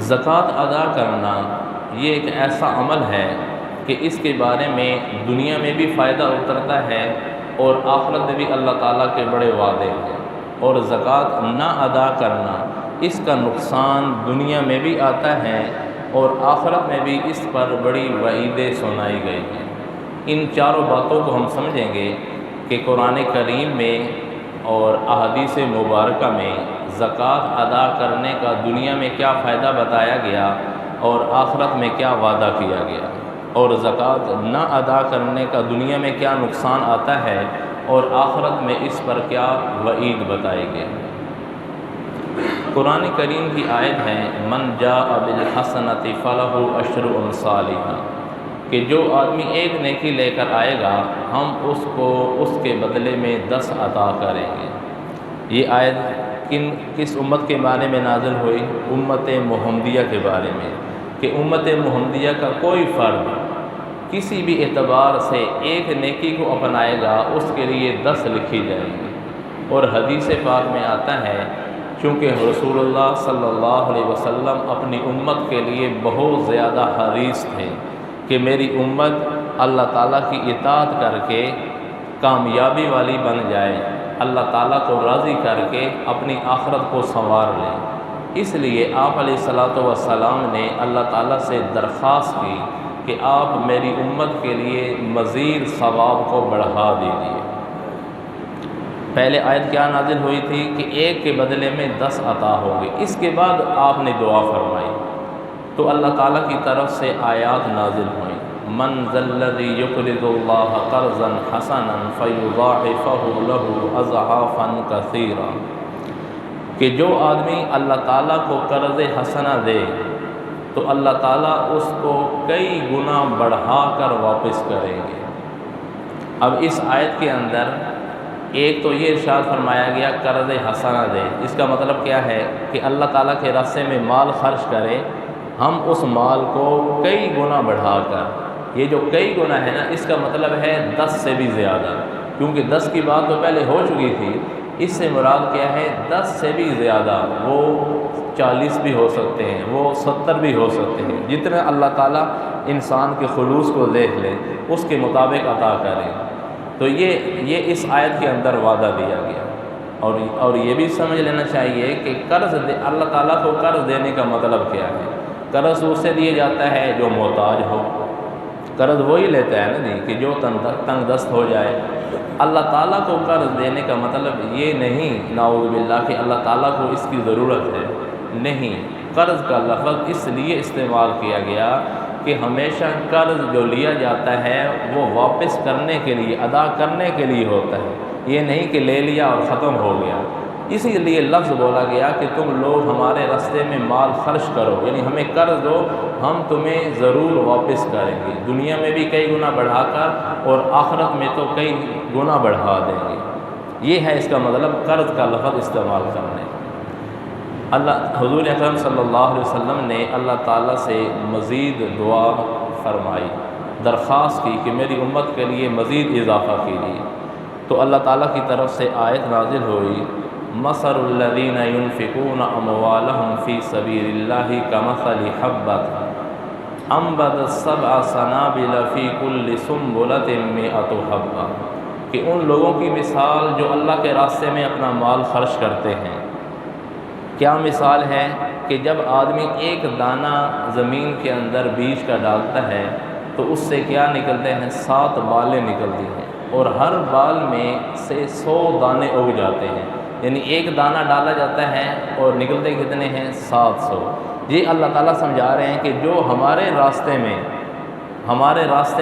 زکوٰۃ ادا کرنا یہ ایک ایسا عمل ہے کہ اس کے بارے میں دنیا میں بھی فائدہ اترتا ہے اور آخرت میں بھی اللہ تعالیٰ کے بڑے وعدے ہیں، اور زکوٰۃ نہ ادا کرنا اس کا نقصان دنیا میں بھی آتا ہے اور آخرت میں بھی اس پر بڑی وعیدیں سنائی گئی ہیں۔ ان چاروں باتوں کو ہم سمجھیں گے کہ قرآن کریم میں اور احادیث مبارکہ میں زکوٰۃ ادا کرنے کا دنیا میں کیا فائدہ بتایا گیا اور آخرت میں کیا وعدہ کیا گیا، اور زکوٰۃ نہ ادا کرنے کا دنیا میں کیا نقصان آتا ہے اور آخرت میں اس پر کیا وعید بتائی گئی۔ قرآن کریم کی آیت ہے من جاء بالحسنۃ فلہ عشر امثالھا، کہ جو آدمی ایک نیکی لے کر آئے گا ہم اس کو اس کے بدلے میں 10 عطا کریں گے۔ یہ آیت کس امت کے بارے میں نازل ہوئی؟ امت محمدیہ کے بارے میں، کہ امت محمدیہ کا کوئی فرد کسی بھی اعتبار سے ایک نیکی کو اپنائے گا اس کے لیے 10 لکھی جائیں گی۔ اور حدیث پاک میں آتا ہے چونکہ رسول اللہ صلی اللہ علیہ وسلم اپنی امت کے لیے بہت زیادہ حریص تھے کہ میری امت اللہ تعالیٰ کی اطاعت کر کے کامیابی والی بن جائے، اللہ تعالیٰ کو راضی کر کے اپنی آخرت کو سنوار لیں۔ اس لیے آپ علیہ الصلاۃ والسلام نے اللہ تعالیٰ سے درخواست کی کہ آپ میری امت کے لیے مزید ثواب کو بڑھا دیجیے۔ پہلے آیت کیا نازل ہوئی تھی کہ ایک کے بدلے میں 10 عطا ہوں گے، اس کے بعد آپ نے دعا فرمائی تو اللہ تعالیٰ کی طرف سے آیات نازل ہوئیں، من ذا الذی یقرض اللہ قرضا حسنا فیضاعفہ لہ اضعافا کثیرا، کہ جو آدمی اللہ تعالیٰ کو قرض حسنہ دے تو اللہ تعالیٰ اس کو کئی گنا بڑھا کر واپس کریں گے۔ اب اس آیت کے اندر ایک تو یہ ارشاد فرمایا گیا قرض حسنہ دے، اس کا مطلب کیا ہے کہ اللہ تعالیٰ کے راستے میں مال خرچ کرے، ہم اس مال کو کئی گنا بڑھا کر، یہ جو کئی گنا ہے نا اس کا مطلب ہے 10 سے بھی زیادہ، کیونکہ 10 کی بات تو پہلے ہو چکی تھی، اس سے مراد کیا ہے 10 سے بھی زیادہ، وہ 40 بھی ہو سکتے ہیں، وہ 70 بھی ہو سکتے ہیں، جتنا اللہ تعالیٰ انسان کے خلوص کو دیکھ لے اس کے مطابق عطا کریں۔ تو یہ اس آیت کے اندر وعدہ دیا گیا، اور یہ بھی سمجھ لینا چاہیے کہ قرض اللہ تعالیٰ کو قرض دینے کا مطلب کیا ہے۔ قرض اسے دیا جاتا ہے جو محتاج ہو، قرض وہی لیتا ہے نا جی کہ جو تنگ دست ہو جائے۔ اللہ تعالیٰ کو قرض دینے کا مطلب یہ نہیں نعوذ باللہ کہ اللہ تعالیٰ کو اس کی ضرورت ہے، نہیں، قرض کا لفظ اس لیے استعمال کیا گیا کہ ہمیشہ قرض جو لیا جاتا ہے وہ واپس کرنے کے لیے، ادا کرنے کے لیے ہوتا ہے، یہ نہیں کہ لے لیا اور ختم ہو گیا۔ اسی لیے لفظ بولا گیا کہ تم لوگ ہمارے راستے میں مال خرچ کرو، یعنی ہمیں قرض دو، ہم تمہیں ضرور واپس کریں گے، دنیا میں بھی کئی گنا بڑھا کر اور آخرت میں تو کئی گنا بڑھا دیں گے۔ یہ ہے اس کا مطلب قرض کا لفظ استعمال کرنے۔ حضور اکرم صلی اللہ علیہ وسلم نے اللہ تعالیٰ سے مزید دعا فرمائی، درخواست کی کہ میری امت کے لیے مزید اضافہ کیجیے، تو اللہ تعالیٰ کی طرف سے آیت نازل ہوئی مثل الذین ينفقون اموالهم فی سبیل اللہ کمثل حبۃ انبتت 7 سنابل فی کل سنبلۃ 100 حبۃ، کہ ان لوگوں کی مثال جو اللہ کے راستے میں اپنا مال خرچ کرتے ہیں، کیا مثال ہے کہ جب آدمی ایک دانہ زمین کے اندر بیج کا ڈالتا ہے تو اس سے کیا نکلتے ہیں؟ 7 بالیں نکلتی ہیں، اور ہر بال میں سے 100 دانے اگ جاتے ہیں، یعنی ایک دانہ ڈالا جاتا ہے اور نکلتے کتنے ہیں؟ 700۔ یہ اللہ تعالیٰ سمجھا رہے ہیں کہ جو ہمارے راستے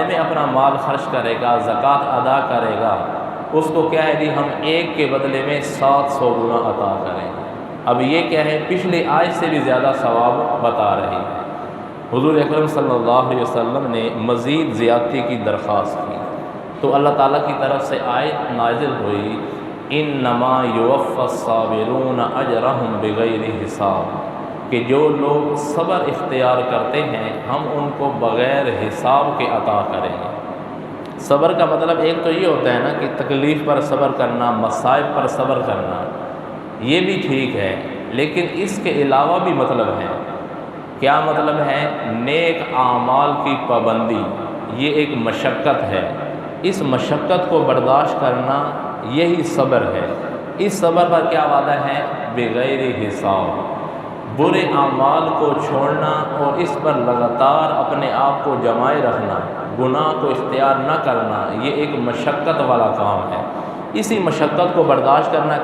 میں اپنا مال خرچ کرے گا، زکوٰۃ ادا کرے گا، اس کو کیا ہے جی ہم ایک کے بدلے میں 700 گنا عطا کریں گے۔ اب یہ کیا ہے؟ پچھلی آیت سے بھی زیادہ ثواب بتا رہی ہے۔ حضور اکرم صلی اللہ علیہ وسلم نے مزید زیادتی کی درخواست کی تو اللہ تعالیٰ کی طرف سے آیت نازل ہوئی انما یوفی الصابرون اجرہم بغیر حساب، کہ جو لوگ صبر اختیار کرتے ہیں ہم ان کو بغیر حساب کے عطا کریں گے۔ صبر کا مطلب ایک تو یہ ہوتا ہے نا کہ تکلیف پر صبر کرنا، مصائب پر صبر کرنا، یہ بھی ٹھیک ہے، لیکن اس کے علاوہ بھی مطلب ہے کیا مطلب ہے؟ نیک اعمال کی پابندی یہ ایک مشقت ہے، اس مشقت کو برداشت کرنا یہی صبر ہے۔ اس صبر پر کیا وعدہ ہے؟ بغیر حساب۔ برے اعمال کو چھوڑنا اور اس پر لگاتار اپنے آپ کو جمائے رکھنا، گناہ کو اختیار نہ کرنا، یہ ایک مشقت والا کام ہے۔ اسی مشقت کو برداشت کرنا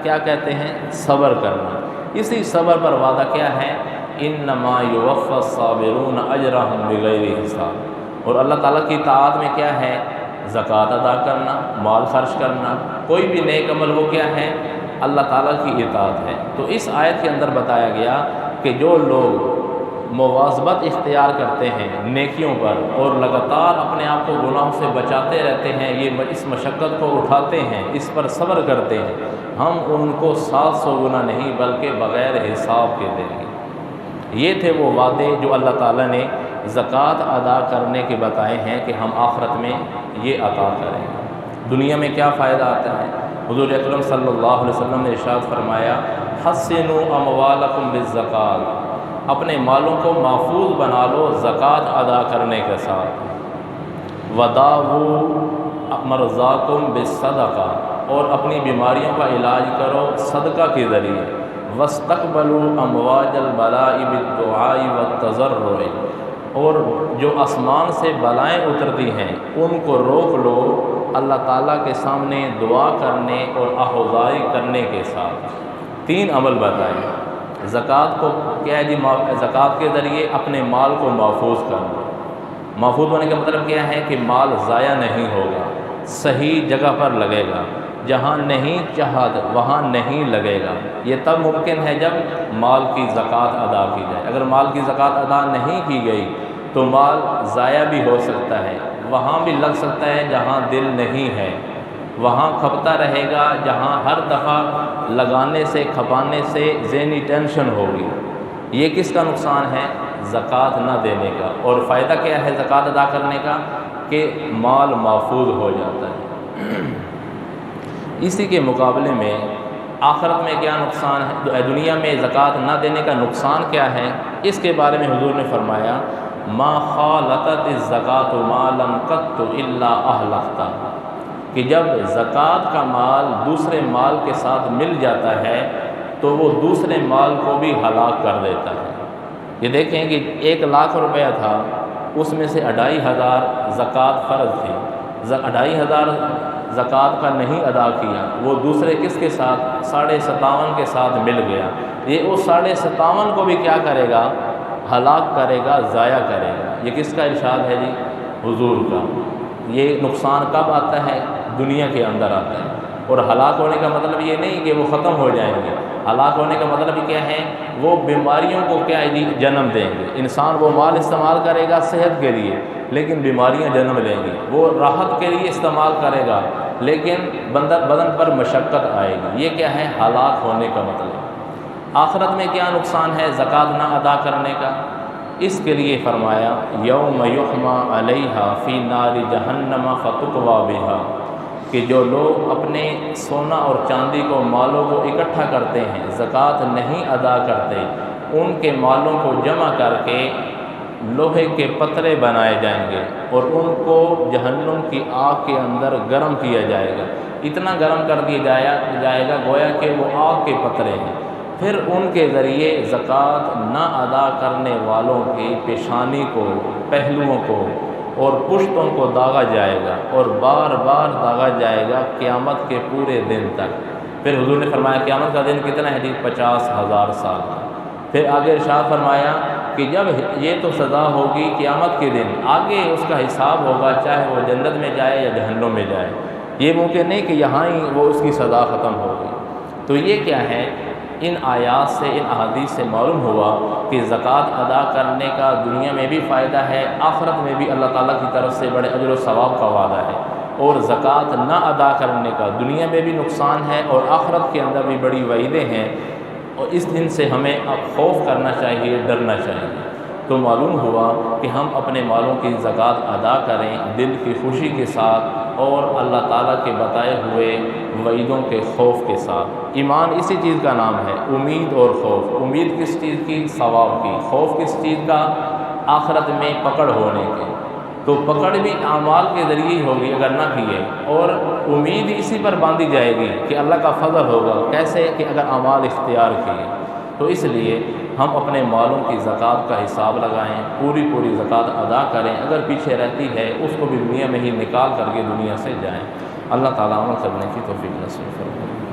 کیا کہتے ہیں؟ صبر کرنا۔ اسی صبر پر وعدہ کیا ہے؟ انما یوفی الصابرون اجرهم بغیر حساب۔ اور اللہ تعالیٰ کی اطاعت میں کیا ہے؟ زکوٰۃ ادا کرنا، مال خرچ کرنا، کوئی بھی نیک عمل وہ کیا ہے؟ اللہ تعالیٰ کی اطاعت ہے۔ تو اس آیت کے اندر بتایا گیا کہ جو لوگ مواظبت اختیار کرتے ہیں نیکیوں پر اور لگاتار اپنے آپ کو گناہوں سے بچاتے رہتے ہیں، یہ اس مشقت کو اٹھاتے ہیں، اس پر صبر کرتے ہیں، ہم ان کو 700 گنا نہیں بلکہ بغیر حساب کے دیں گے۔ یہ تھے وہ وعدے جو اللہ تعالیٰ نے زکوٰۃ ادا کرنے کے بتائے ہیں کہ ہم آخرت میں یہ عطا کریں گے۔ دنیا میں کیا فائدہ آتا ہے؟ حضور اکرم صلی اللہ علیہ وسلم نے ارشاد فرمایا، حسنوا اموالکم بالزکوٰۃ، اپنے مالوں کو محفوظ بنا لو زکوٰۃ ادا کرنے کے ساتھ، وداؤوا مرضاکم بالصدقہ، اور اپنی بیماریوں کا علاج کرو صدقہ کے ذریعے، واستقبلوا امواج البلاء بالدعاء والتضرع، اور جو آسمان سے بلائیں اترتی ہیں ان کو روک لو اللہ تعالیٰ کے سامنے دعا کرنے اور آہوزاری کرنے کے ساتھ۔ 3 عمل بتائیں۔ زکوٰۃ کو کیا ہے جی؟ زکوٰۃ کے ذریعے اپنے مال کو محفوظ کرنا۔ محفوظ ہونے کا مطلب کیا ہے؟ کہ مال ضائع نہیں ہوگا، صحیح جگہ پر لگے گا، جہاں نہیں چاہا وہاں نہیں لگے گا۔ یہ تب ممکن ہے جب مال کی زکوٰۃ ادا کی جائے۔ اگر مال کی زکوٰۃ ادا نہیں کی گئی تو مال ضائع بھی ہو سکتا ہے، وہاں بھی لگ سکتا ہے جہاں دل نہیں ہے، وہاں کھپتا رہے گا جہاں ہر دفعہ لگانے سے کھپانے سے ذہنی ٹینشن ہوگی۔ یہ کس کا نقصان ہے؟ زکوٰۃ نہ دینے کا۔ اور فائدہ کیا ہے زکوٰۃ ادا کرنے کا؟ کہ مال محفوظ ہو جاتا ہے۔ اسی کے مقابلے میں آخرت میں کیا نقصان ہے؟ دنیا میں زکوٰۃ نہ دینے کا نقصان کیا ہے؟ اس کے بارے میں حضور نے فرمایا، ما خالطت الزکوٰۃ مالا قط الا اہلکتہ، کہ جب زکوٰۃ کا مال دوسرے مال کے ساتھ مل جاتا ہے تو وہ دوسرے مال کو بھی ہلاک کر دیتا ہے۔ یہ دیکھیں کہ 1 لاکھ روپیہ تھا، اس میں سے 2500 زکوٰۃ فرض تھی، 2500 زکوٰۃ کا نہیں ادا کیا، وہ دوسرے کس کے ساتھ؟ 57.5 کے ساتھ مل گیا۔ یہ اس 57.5 کو بھی کیا کرے گا؟ ہلاک کرے گا، ضائع کرے گا۔ یہ کس کا ارشاد ہے جی؟ حضور کا۔ یہ نقصان کب آتا ہے؟ دنیا کے اندر آتا ہے۔ اور ہلاک ہونے کا مطلب یہ نہیں کہ وہ ختم ہو جائیں گے، ہلاک ہونے کا مطلب کیا ہے؟ وہ بیماریوں کو کیا ہے جی؟ جنم دیں گے۔ انسان وہ مال استعمال کرے گا صحت کے لیے لیکن بیماریاں جنم لیں گی، وہ راحت کے لیے استعمال کرے گا لیکن بدن پر مشقت آئے گی۔ یہ کیا ہے؟ ہلاک ہونے کا مطلب۔ آخرت میں کیا نقصان ہے زکوٰۃ نہ ادا کرنے کا؟ اس کے لیے فرمایا، یوم یحمى علیہا فی نار جہنم فتقوی بہا، کہ جو لوگ اپنے سونا اور چاندی کو، مالوں کو اکٹھا کرتے ہیں، زکوٰۃ نہیں ادا کرتے، ان کے مالوں کو جمع کر کے لوہے کے پترے بنائے جائیں گے اور ان کو جہنم کی آگ کے اندر گرم کیا جائے گا۔ اتنا گرم کر دیا جائے گا گویا کہ وہ آگ کے پترے ہیں۔ پھر ان کے ذریعے زکوٰۃ نہ ادا کرنے والوں کی پیشانی کو، پہلوؤں کو اور پشتوں کو داغا جائے گا اور بار بار داغا جائے گا قیامت کے پورے دن تک۔ پھر حضور نے فرمایا قیامت کا دن کتنا ہے جی؟ 50,000 سال کا۔ پھر آگے ارشاد فرمایا کہ جب یہ تو سزا ہوگی قیامت کے دن، آگے اس کا حساب ہوگا، چاہے وہ جنت میں جائے یا جہنم میں جائے۔ یہ ممکن نہیں کہ یہاں ہی وہ اس کی سزا ختم ہوگی۔ تو یہ کیا ہے؟ ان آیات سے، ان احادیث سے معلوم ہوا کہ زکوٰۃ ادا کرنے کا دنیا میں بھی فائدہ ہے، آخرت میں بھی اللہ تعالیٰ کی طرف سے بڑے اجر و ثواب کا وعدہ ہے۔ اور زکوٰۃ نہ ادا کرنے کا دنیا میں بھی نقصان ہے اور آخرت کے اندر بھی بڑی وعیدیں ہیں، اور اس دن سے ہمیں اب خوف کرنا چاہیے، ڈرنا چاہیے۔ تو معلوم ہوا کہ ہم اپنے مالوں کی زکوٰۃ ادا کریں دل کی خوشی کے ساتھ اور اللہ تعالیٰ کے بتائے ہوئے وعیدوں کے خوف کے ساتھ۔ ایمان اسی چیز کا نام ہے، امید اور خوف۔ امید کس چیز کی؟ ثواب کی۔ خوف کس چیز کا؟ آخرت میں پکڑ ہونے کے۔ تو پکڑ بھی اعمال کے ذریعے ہی ہوگی اگر نہ کیے، اور امید اسی پر باندھی جائے گی کہ اللہ کا فضل ہوگا۔ کیسے؟ کہ اگر اعمال اختیار کیے۔ تو اس لیے ہم اپنے مالوں کی زکوٰۃ کا حساب لگائیں، پوری زکوٰۃ ادا کریں، اگر پیچھے رہتی ہے اس کو بھی دنیا میں ہی نکال کر کے دنیا سے جائیں۔ اللہ تعالیٰ عمل کرنے کی توفیق نصیب فرمائے۔